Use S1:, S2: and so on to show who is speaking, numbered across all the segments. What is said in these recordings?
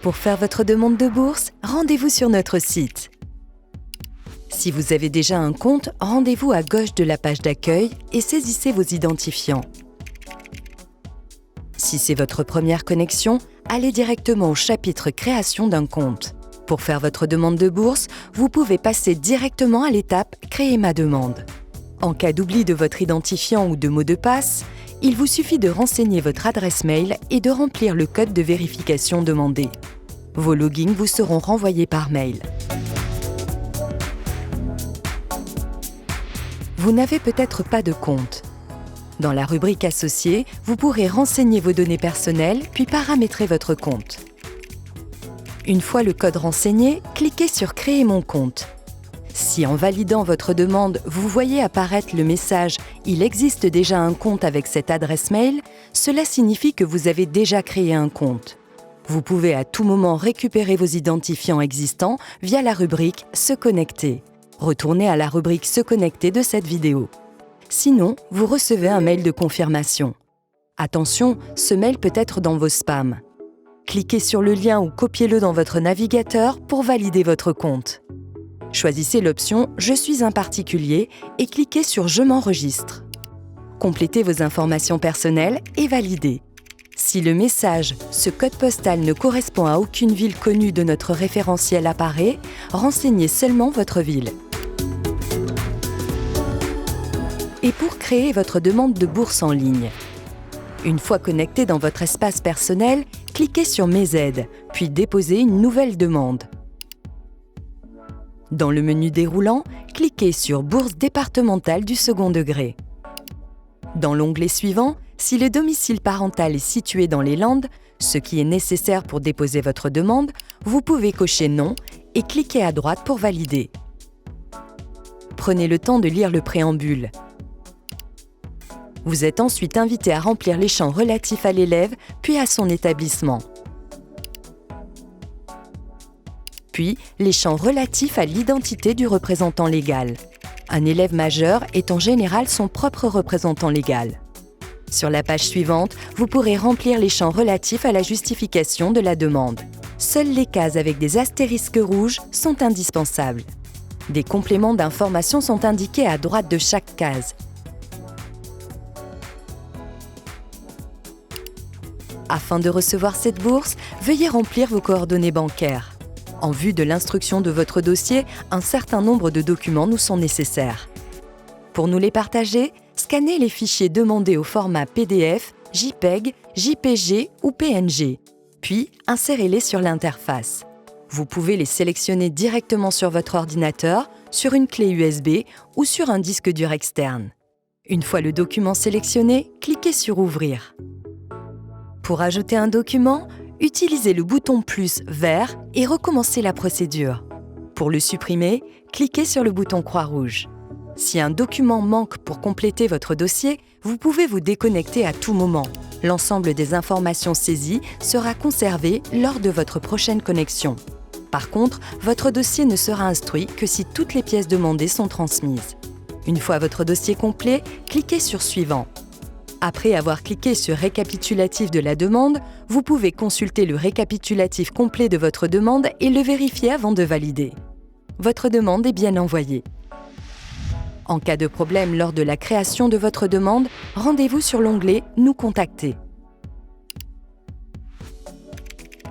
S1: Pour faire votre demande de bourse, rendez-vous sur notre site. Si vous avez déjà un compte, rendez-vous à gauche de la page d'accueil et saisissez vos identifiants. Si c'est votre première connexion, allez directement au chapitre Création d'un compte. Pour faire votre demande de bourse, vous pouvez passer directement à l'étape Créer ma demande. En cas d'oubli de votre identifiant ou de mot de passe, il vous suffit de renseigner votre adresse mail et de remplir le code de vérification demandé. Vos logins vous seront renvoyés par mail. Vous n'avez peut-être pas de compte. Dans la rubrique Associés, vous pourrez renseigner vos données personnelles puis paramétrer votre compte. Une fois le code renseigné, cliquez sur Créer mon compte. Si en validant votre demande, vous voyez apparaître le message « Il existe déjà un compte avec cette adresse mail », cela signifie que vous avez déjà créé un compte. Vous pouvez à tout moment récupérer vos identifiants existants via la rubrique « Se connecter ». Retournez à la rubrique « Se connecter » de cette vidéo. Sinon, vous recevez un mail de confirmation. Attention, ce mail peut être dans vos spams. Cliquez sur le lien ou copiez-le dans votre navigateur pour valider votre compte. Choisissez l'option « Je suis un particulier » et cliquez sur « Je m'enregistre ». Complétez vos informations personnelles et validez. Si le message « Ce code postal ne correspond à aucune ville connue de notre référentiel » apparaît, renseignez seulement votre ville. Et pour créer votre demande de bourse en ligne. Une fois connecté dans votre espace personnel, cliquez sur « Mes aides », puis déposez une nouvelle demande. Dans le menu déroulant, cliquez sur « Bourse départementale du second degré ». Dans l'onglet suivant, si le domicile parental est situé dans les Landes, ce qui est nécessaire pour déposer votre demande, vous pouvez cocher « Non » et cliquez à droite pour valider. Prenez le temps de lire le préambule. Vous êtes ensuite invité à remplir les champs relatifs à l'élève, puis à son établissement. Puis, les champs relatifs à l'identité du représentant légal. Un élève majeur est en général son propre représentant légal. Sur la page suivante, vous pourrez remplir les champs relatifs à la justification de la demande. Seules les cases avec des astérisques rouges sont indispensables. Des compléments d'information sont indiqués à droite de chaque case. Afin de recevoir cette bourse, veuillez remplir vos coordonnées bancaires. En vue de l'instruction de votre dossier, un certain nombre de documents nous sont nécessaires. Pour nous les partager, scannez les fichiers demandés au format PDF, JPEG, JPG ou PNG, puis insérez-les sur l'interface. Vous pouvez les sélectionner directement sur votre ordinateur, sur une clé USB ou sur un disque dur externe. Une fois le document sélectionné, cliquez sur « Ouvrir ». Pour ajouter un document, utilisez le bouton plus vert et recommencez la procédure. Pour le supprimer, cliquez sur le bouton croix rouge. Si un document manque pour compléter votre dossier, vous pouvez vous déconnecter à tout moment. L'ensemble des informations saisies sera conservé lors de votre prochaine connexion. Par contre, votre dossier ne sera instruit que si toutes les pièces demandées sont transmises. Une fois votre dossier complet, cliquez sur « Suivant ». Après avoir cliqué sur « Récapitulatif de la demande », vous pouvez consulter le récapitulatif complet de votre demande et le vérifier avant de valider. Votre demande est bien envoyée. En cas de problème lors de la création de votre demande, rendez-vous sur l'onglet « Nous contacter ».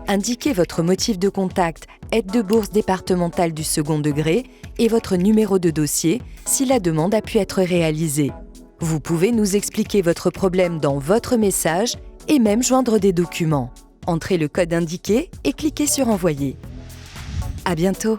S1: Indiquez votre motif de contact, aide de bourse départementale du second degré et votre numéro de dossier si la demande a pu être réalisée. Vous pouvez nous expliquer votre problème dans votre message et même joindre des documents. Entrez le code indiqué et cliquez sur « Envoyer ». À bientôt!